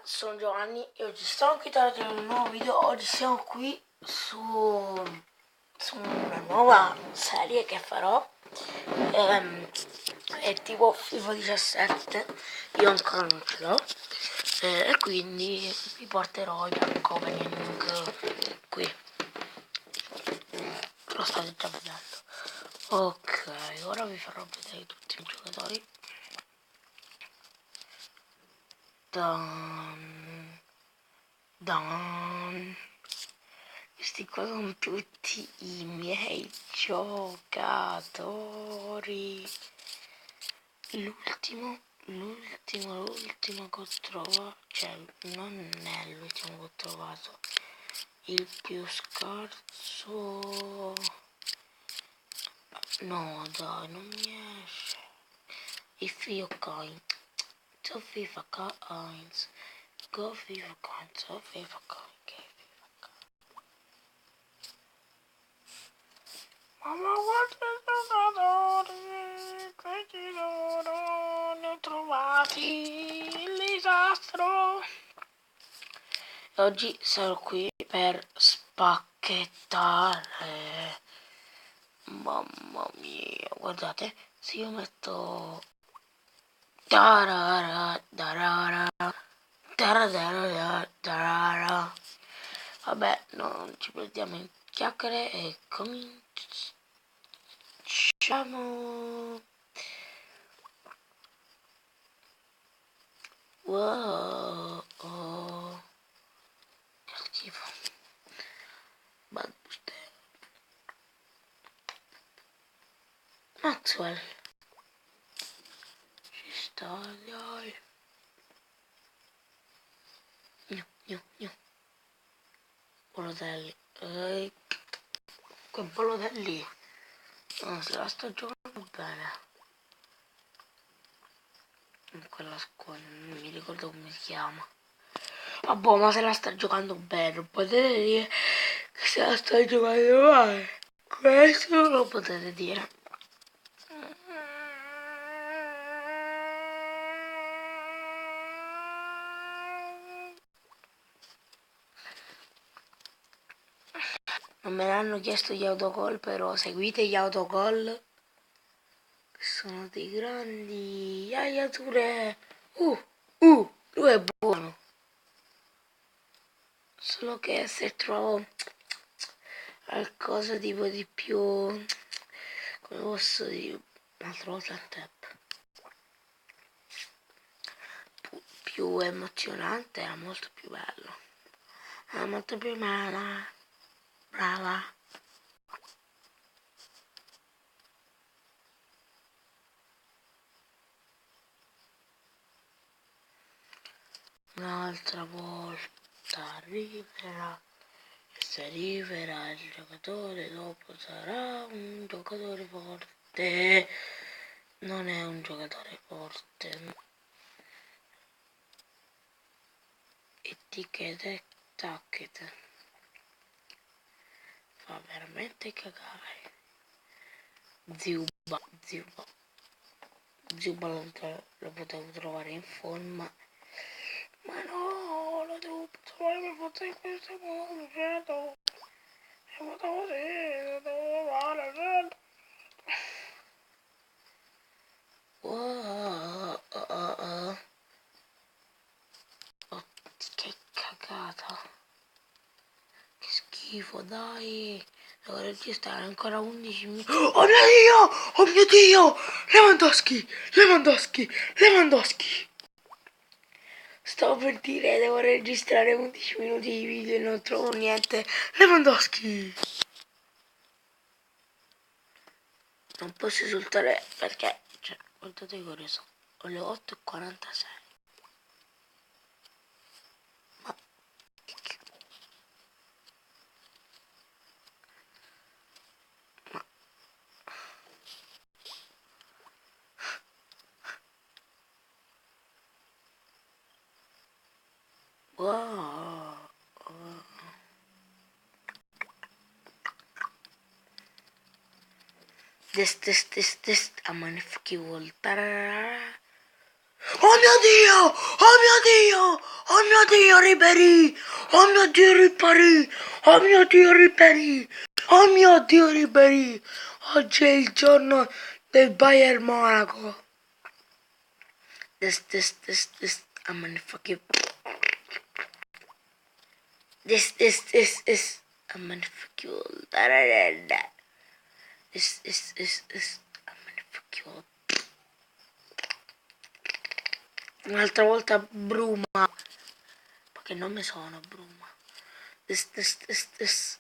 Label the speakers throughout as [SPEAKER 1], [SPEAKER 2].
[SPEAKER 1] Sono Giovanni e oggi sono qui tornato in un nuovo video. Oggi siamo qui su una nuova serie che farò. È tipo FIFA 17, io ancora non ce l'ho. E quindi vi porterò i Black Opening qui. Lo state già vedendo. Ok, ora vi farò vedere tutti i giocatori. Questi qua sono tutti i miei giocatori. L'ultimo che ho trovato, cioè non è l'ultimo che ho trovato, il più scarso. No dai, non mi esce. If you coin to FIFA coins, go FIFA coins, so FIFA coin, che FIFA coin. Mamma guarda i giocatori, questi loro ne ho trovati, il disastro. Oggi sarò qui per spacchettare. Mamma mia, guardate, se io metto darara, darara, darara, darara. Vabbè, non ci perdiamo in chiacchiere e cominciamo. Wow, oh, che schifo. Bad booster. Maxwell. Ci sta, dai. No. Balotelli. Quel Balotelli non se la sta giocando bene. In quella squadra, non mi ricordo come si chiama. Vabbè, ma se la sta giocando bene, potete dire che se la sta giocando male. Questo lo potete dire. Non me l'hanno chiesto gli autogol, però seguite gli autogol. Sono dei grandi aiature. Lui è buono. Solo che se trovo qualcosa tipo di più, come posso dire, un altro tap più emozionante, era molto più bello. Era molto più bella. Brava. Un'altra volta arriverà, e se arriverà il giocatore dopo sarà un giocatore forte. Non è un giocatore forte. Etichette tacchet. Fa veramente cagare. Zuba lo potevo trovare in forma. Ma no, lo devo trovare per forza in questo modo, certo. È fatto così, lo devo trovare, certo. Wow, oh, che cagata. Che schifo, dai. Devo registrare ancora 11 minuti. Oh mio Dio! Oh mio Dio! Lewandowski! Stavo per dire, devo registrare 11 minuti di video e non trovo niente. Lewandowski! Non posso esultare perché, cioè, guardate che ore sono. Ho le 8:46. Ma... Wow. Des a magnifici voltare. Oh mio Dio! Oh mio Dio, Ribéry! Oh mio Dio, Ribéry! Oh mio Dio, Ribéry! Oh mio Dio, Ribéry! Oggi è il giorno del Bayern Monaco. This, I'm gonna fuck you. This, I'm gonna fuck you. This, I'm gonna fuck you. Un'altra volta Bruma. Perché non mi sono Bruma. This. This.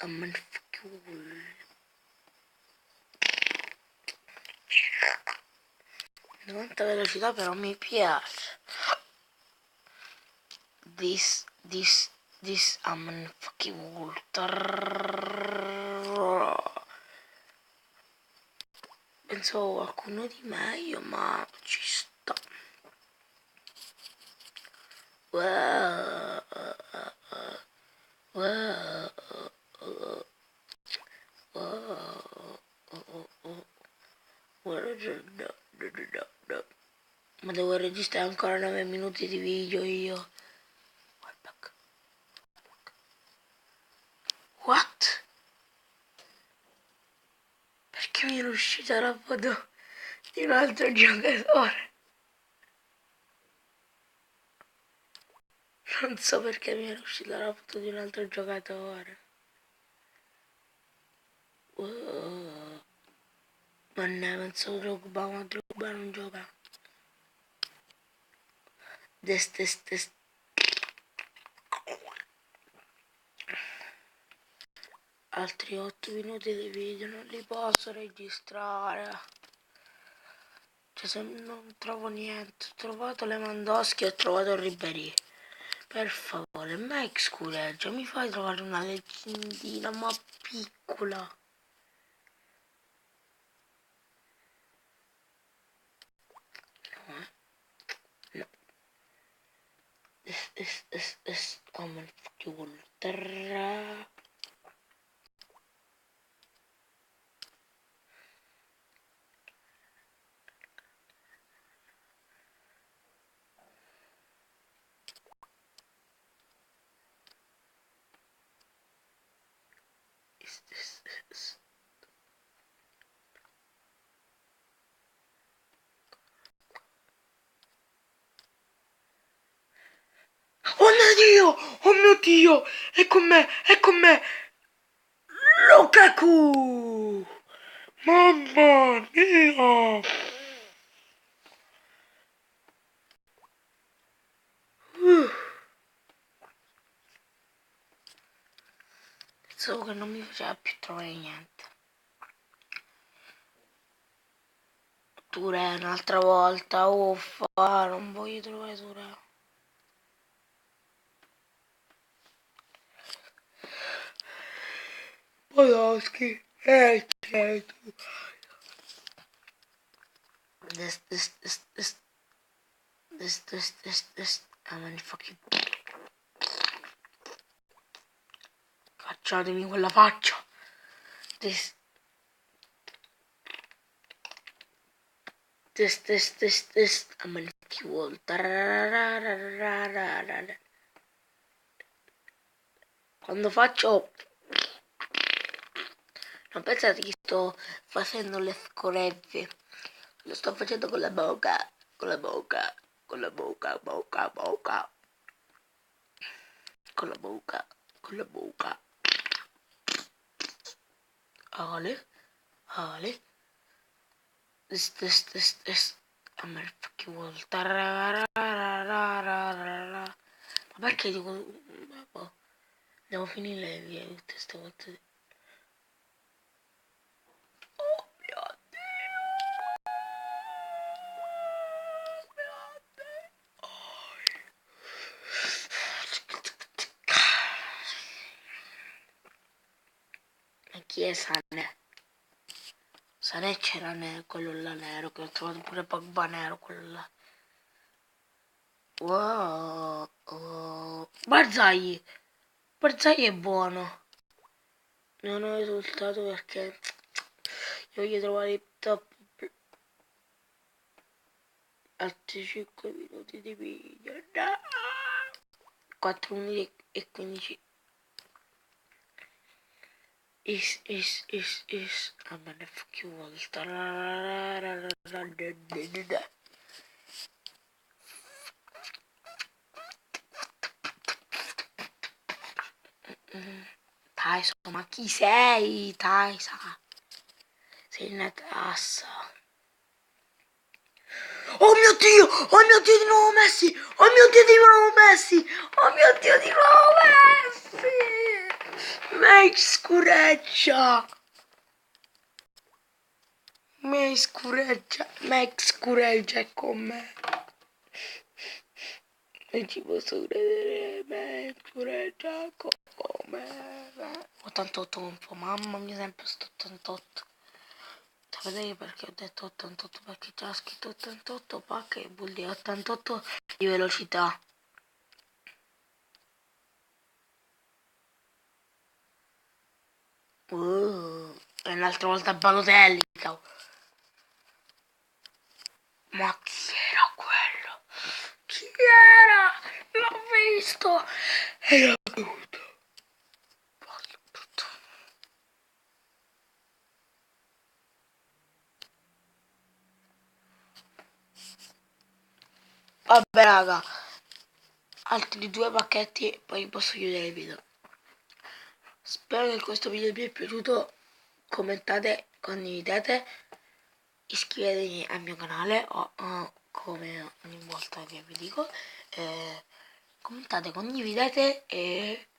[SPEAKER 1] I'm gonna fuck you. 90 velocità però mi piace. This, I'm gonna fuck you. Pensavo qualcuno di meglio, ma ci sta. Ma devo registrare ancora 9 minuti di video io. What? Perché mi è uscita la foto di un altro giocatore? Non so perché mi è uscita la foto di un altro giocatore. Ma ne penso Drogba, ma Drogba non gioca. Des. Altri 8 minuti di video non li posso registrare. Cioè se non trovo niente. Ho trovato Lewandowski e ho trovato Ribéry. Per favore, Max Cureggio, mi fai trovare una leggendina ma piccola. No. This. I'm gonna fuck you terra. This. Oh mio Dio! Oh mio Dio! È con me! Lukaku! Mamma mia! Pensavo che non mi faceva più trovare niente. Ture un'altra volta, uffa, non voglio trovare Ture. Podolski, certo. This, I'm gonna fuck you. Cacciatemi quella faccia. This, I'm gonna fuck you all. Quando faccio... Non pensate che sto facendo le scorregge. Lo sto facendo con la bocca. Con la bocca. Con la bocca. Con la bocca. Con la bocca. Ale. This. I'm gonna fuck you all. Ma perché dico... Devo finire le vie tutte queste volte. Oh mio Dio. Ma chi è Sané? Sané c'era quello là nero, che ho trovato pure Pogba nero, quello là. Wow, oh. Barzagli. Barzagli è buono. Non ho risultato perché io voglio trovare il top altri 5 minuti di video. No! 4 minuti e 15. A me ne fa più volta. Tyson, ma chi sei? Tyson, sei una tassa. Oh mio Dio! Oh mio Dio di nuovo Messi! Oh mio Dio di nuovo Messi! Oh mio Dio di nuovo Messi! Max scureggia! Max scureggia è con me. Non ci posso credere, Max scureggia con me. 88 un po', mamma mia, sempre sto 88. Sapete perché ho detto 88? Perché c'era scritto 88 che vuol dire 88 di velocità. E un'altra volta Balotelli. Ma chi era quello? Chi era? L'ho visto! Era brutto. Vabbè raga, altri 2 pacchetti e poi posso chiudere il video. Spero che questo video vi è piaciuto, commentate, condividete, iscrivetevi al mio canale o come ogni volta che vi dico, commentate, condividete e